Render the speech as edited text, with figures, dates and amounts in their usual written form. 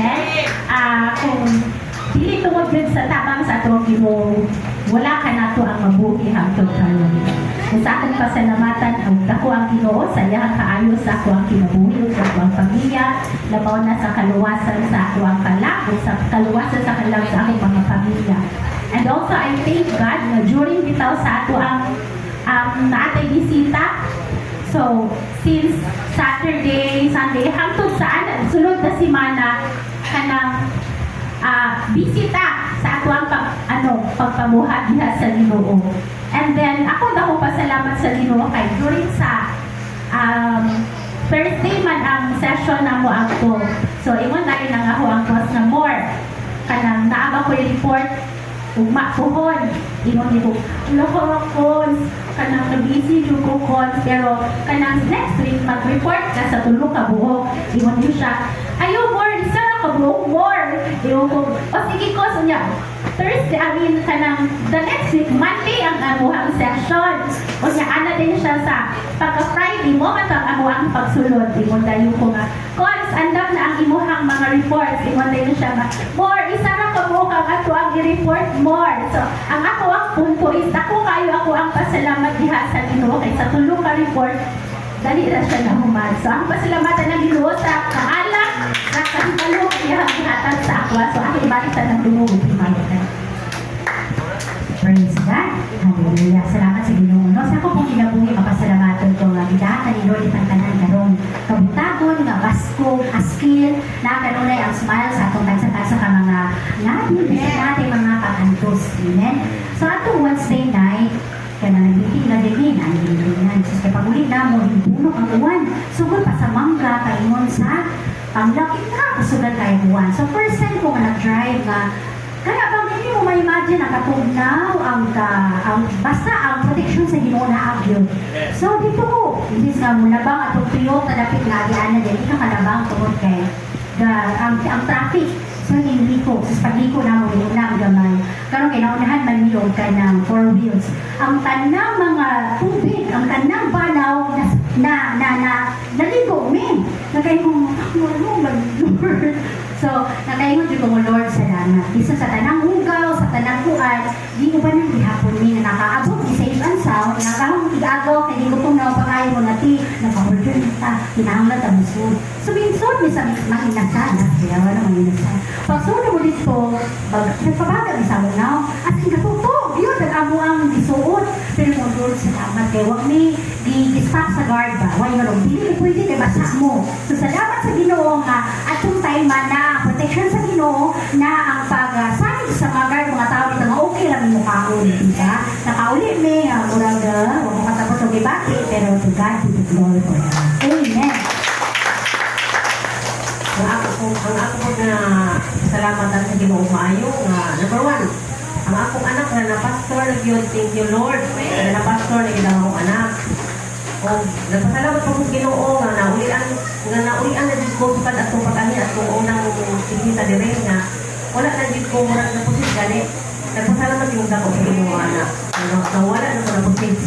Amen. Kung dili tungod yun sa tabang sa atong Ginoo, wala ka na to ang mabuhi hangtod karon. Sa akong pasalamatan ang dako ang Ginoo sa iyang kaayo sa ako ang kinabuhi sa ako ang pamilya, labaw na sa kaluwasan sa ako ang kalak, sa kaluwasan sa kalak sa akong mga pamilya. And also I thank God na during bitaw sa ato ang naatay bisita. So, since Saturday, Sunday, hangtod saan, sulod na simana, kanang bisita sa ato ang pagpamuhat diha sa Ginoo. And then, ako na ko pasalamat sa Ginoo kay during sa Thursday man ang session na mo ako. So, ingon tayo nang ako ang cross na more. Kanang naaba ko yung report, ugma pohon. Ingon ko, lokon, kanang nag-easy yung kukon. Pero, kanang next week, mag-report ka sa tulong kabuhok. Ingon niyo siya, ayaw more, isa na kabuhok more. Ingon ko, o sige ko, so niya, Thursday, kanang the next week, Monday ang amuhang session. O niya, ana din siya sa pagka-Friday mo, matang amuhang pagsulod. Ingon tayo ko nga, Cons, andam na ang imuhang mga reports. Ingon tayo siya nga, more, isa na kabuhok ang ato ang i-report more. So, ang ako ang punto is, ako kayo ako ang pasalamat diha sa Ginoo kay sa tulong ka report, dali na siya na human. So, ang pasalamatan ng Ginoo sa kaalam, na kahibalo, ihatag sa akwa. So, ako ibalitan ng Ginoo, ibalitan. Praise God. Hallelujah. Salamat sa Ginoo. No, sa ako pong kinabuhi, mapasalamatan ko nga gidatan ni Lord itang tanan karon. Kabutagon nga basko, askil, na kanunay ang smile sa atong tagsa-tagsa ka mga natin, natin mga pakantos. Amen. So, atong Wednesday night, kaya na nagbiting na din ang ginilinan. So, kaya pag-ulit na mo, hinuno ang uwan. Sugod pa sa mangga, kaingon sa panglakit na, kasugan kayo uwan. So, first time ko nga nag-drive nga, kaya bang hindi mo ma-imagine ang katugnaw, basta ang protection sa Ginoo na agyo. So, dito ko, hindi nga muna bang atong tuyo, kadapit nga agian na din, ikaw kalabang tungod kay ang traffic. So, hindi ko, sa pag-liko na mo, yung lang gamay. Karon kinaunahan man nilog ka ng 4 wheels. Ang tanang mga tubig, ang tanang banaw naligo, men. Nakaingon mo, Lord. So, nakaingon dito mo, Lord, salamat. Isa sa tanang ugaw, sa tanang kuan, di mo ba nang ihapon ni na nakaabot, di safe and sound, nakahong igagaw, kaya di ko itong napapangayo mo nati, nakahulun ta, kinahanglan ta mo so. So, minsan, sa mahinasan, kaya wala mahinasan. Pagsunod mo dito, nagpabagal sa mo na, at ikatutog, yun, nag-amo ang isuot. Pero mo, Lord, salamat kayo. Huwag ni di-stop sa guard ba? Huwag nga rin, hindi mo pwede kay basa mo. So, salamat sa Ginoo nga, at yung time na protection sa Ginoo, na ang pag-sanit sa mga guard, mga tao dito, nga okay lang yung mukhaon, diba? Nakauli may, murag, huwag mo katapos ng ibati, pero to God, to the glory for God. Amen. Ang ako na salamatan sa Ginoo maayo nga number 1 ang akong anak nga na pastor yun, thank you Lord na pastor na gid akong anak o nagpasalamat po sa Ginoo nga naulian na dito ko sa atong pag-ani atong unang bisita dire nga wala na dito ko murag na pusit gani nagpasalamat yung dako sa Ginoo anak wala na ko na pusit